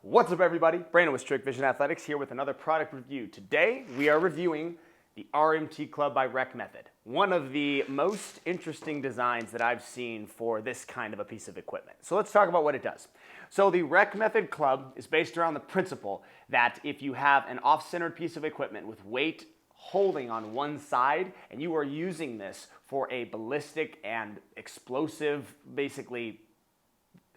What's up, everybody? Brandon with Strict Vision Athletics here with another product review. Today we are reviewing the RMT Club by Rec Method, one of the most interesting designs that I've seen for this kind of a piece of equipment. So let's talk about what it does. So the Rec Method Club is based around the principle that if you have an off-centered piece of equipment with weight holding on one side and you are using this for a ballistic and explosive, basically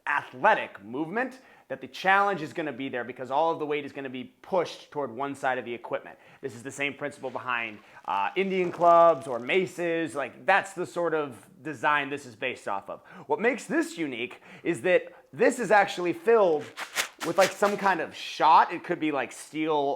athletic movement, that the challenge is going to be there because all of the weight is going to be pushed toward one side of the equipment. This is the same principle behind Indian clubs or maces. Like, that's the sort of design this is based off of. What makes this unique is that this is actually filled with like some kind of shot. It could be like steel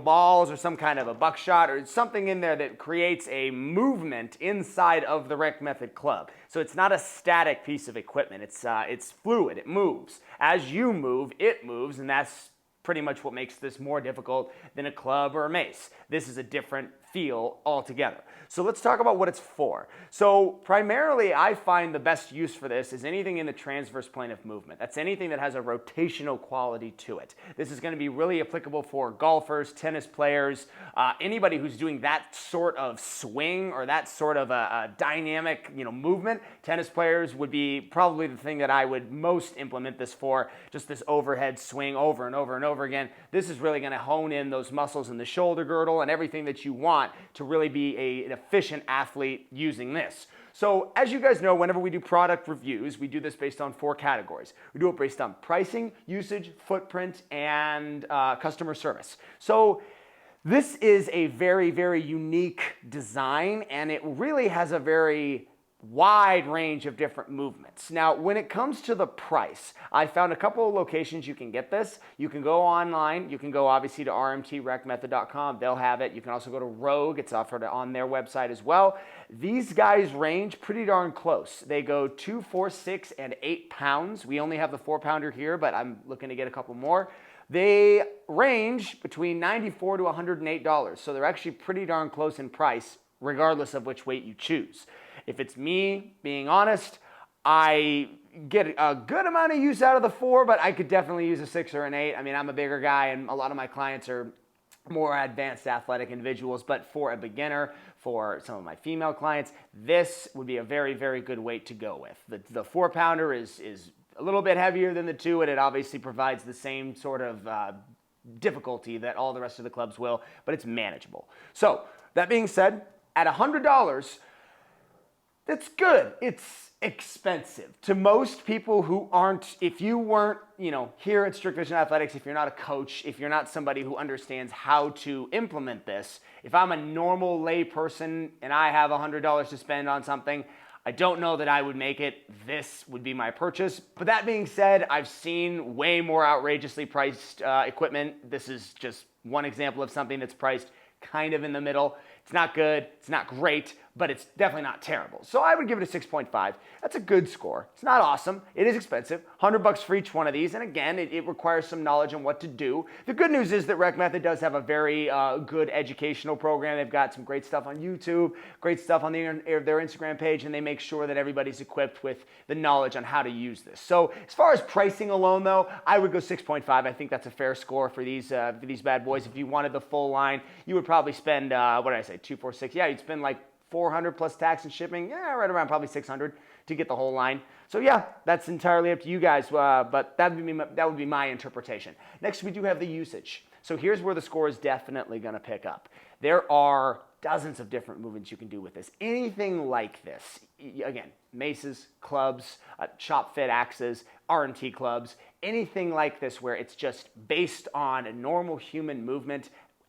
balls or some kind of a buckshot or something in there that creates a movement inside of the Rec Method Club. So it's not a static piece of equipment. It's fluid. It moves. As you move, it moves, and that's pretty much what makes this more difficult than a club or a mace. This is a different feel altogether. So let's talk about what it's for. So primarily, I find the best use for this is anything in the transverse plane of movement. That's anything that has a rotational quality to it. This is going to be really applicable for golfers, tennis players, anybody who's doing that sort of swing or that sort of a dynamic, movement. Tennis players would be probably the thing that I would most implement this for, just this overhead swing over and over and over again. This is really going to hone in those muscles in the shoulder girdle and everything that you want to really be an efficient athlete using this. So as you guys know, whenever we do product reviews, we do this based on 4 categories. We do it based on pricing, usage, footprint, and customer service. So this is a very, very unique design, and it really has a very wide range of different movements. Now, when it comes to the price, I found a couple of locations you can get this. You can go online. You can go obviously to rmtrecmethod.com. They'll have it. You can also go to Rogue. It's offered on their website as well. These guys range pretty darn close. They go 2, 4, 6, and 8 pounds. We only have the 4-pounder here, but I'm looking to get a couple more. They range between $94 to $108. So they're actually pretty darn close in price, regardless of which weight you choose. If it's me, being honest, I get a good amount of use out of the 4, but I could definitely use a 6 or an 8. I mean, I'm a bigger guy, and a lot of my clients are more advanced athletic individuals, but for a beginner, for some of my female clients, this would be a very, very good weight to go with. The 4-pounder is a little bit heavier than the 2, and it obviously provides the same sort of difficulty that all the rest of the clubs will, but it's manageable. So that being said, at $100, that's good. It's expensive. To most people who aren't, if you weren't, here at Strict Vision Athletics, if you're not a coach, if you're not somebody who understands how to implement this, if I'm a normal lay person and I have $100 to spend on something, I don't know that I would make it. This would be my purchase. But that being said, I've seen way more outrageously priced equipment. This is just one example of something that's priced kind of in the middle. It's not good, it's not great, but it's definitely not terrible. So I would give it a 6.5. That's a good score. It's not awesome. It is expensive. $100 for each one of these. And again, it requires some knowledge on what to do. The good news is that Rec Method does have a very good educational program. They've got some great stuff on YouTube, great stuff on their Instagram page, and they make sure that everybody's equipped with the knowledge on how to use this. So as far as pricing alone, though, I would go 6.5. I think that's a fair score for these bad boys. If you wanted the full line, you would probably spend, what did I say, 2, 4, 6? Yeah, you'd spend like $400 plus tax and shipping. Yeah, right around probably $600 to get the whole line. So yeah, that's entirely up to you guys, but that would be my interpretation. Next, we do have the usage. So here's where the score is definitely going to pick up. There are dozens of different movements you can do with this. Anything like this, again, maces, clubs, chop fit axes, RMT clubs, anything like this where it's just based on a normal human movement,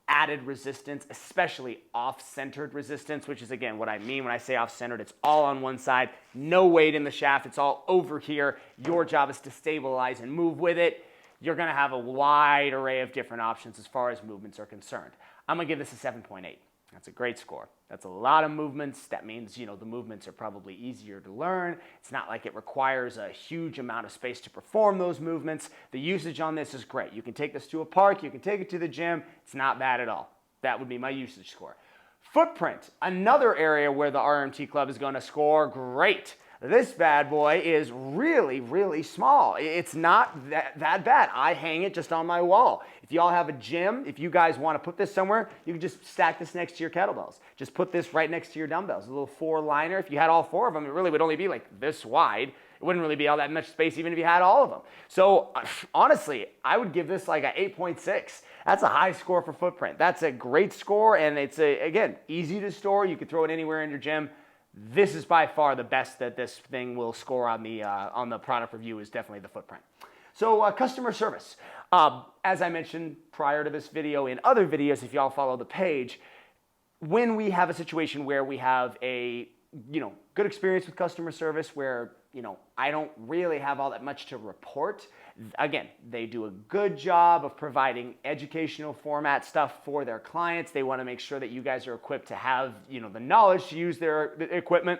added resistance, especially off-centered resistance, which is, again, what I mean when I say off-centered. It's all on one side, no weight in the shaft. It's all over here. Your job is to stabilize and move with it. You're going to have a wide array of different options as far as movements are concerned. I'm going to give this a 7.8. That's a great score. That's a lot of movements. That means, the movements are probably easier to learn. It's not like it requires a huge amount of space to perform those movements. The usage on this is great. You can take this to a park. You can take it to the gym. It's not bad at all. That would be my usage score. Footprint, another area where the RMT Club is going to score great. This bad boy is really, really small. It's not that bad. I hang it just on my wall. If y'all have a gym, if you guys want to put this somewhere, you can just stack this next to your kettlebells. Just put this right next to your dumbbells. A little 4-liner. If you had all 4 of them, it really would only be like this wide. It wouldn't really be all that much space even if you had all of them. So honestly, I would give this like a 8.6. That's a high score for footprint. That's a great score, and it's, again, easy to store. You can throw it anywhere in your gym. This is by far the best that this thing will score on the product review, is definitely the footprint. So customer service. As I mentioned prior to this video, in other videos, if y'all follow the page, when we have a situation where we have a good experience with customer service where I don't really have all that much to report, again, they do a good job of providing educational format stuff for their clients. They want to make sure that you guys are equipped to have the knowledge to use their equipment,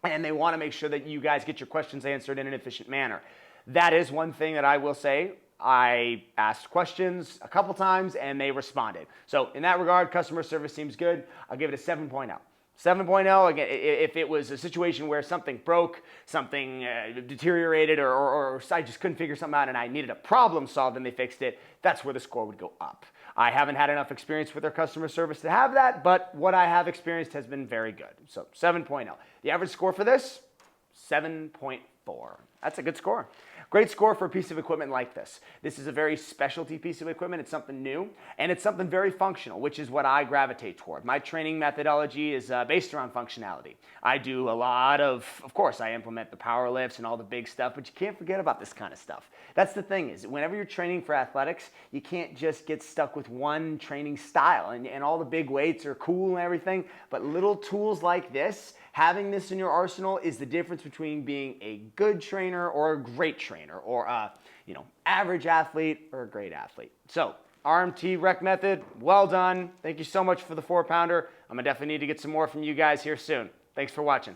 and they want to make sure that you guys get your questions answered in an efficient manner. That is one thing that I will say. I asked questions a couple times and they responded. So in that regard, customer service seems good. I'll give it a 7.0. 7.0, again, if it was a situation where something broke, something deteriorated, or I just couldn't figure something out and I needed a problem solved and they fixed it, that's where the score would go up. I haven't had enough experience with their customer service to have that, but what I have experienced has been very good. So 7.0. The average score for this, 7.4. That's a good score. Great score for a piece of equipment like this. This is a very specialty piece of equipment. It's something new, and it's something very functional, which is what I gravitate toward. My training methodology is based around functionality. I do a lot of course, I implement the power lifts and all the big stuff, but you can't forget about this kind of stuff. That's the thing, is whenever you're training for athletics, you can't just get stuck with one training style, and all the big weights are cool and everything, but little tools like this, having this in your arsenal, is the difference between being a good trainer or a great trainer, or a average athlete or a great athlete. So RMT Rec Method, well done. Thank you so much for the 4-pounder. I'm gonna definitely need to get some more from you guys here soon. Thanks for watching.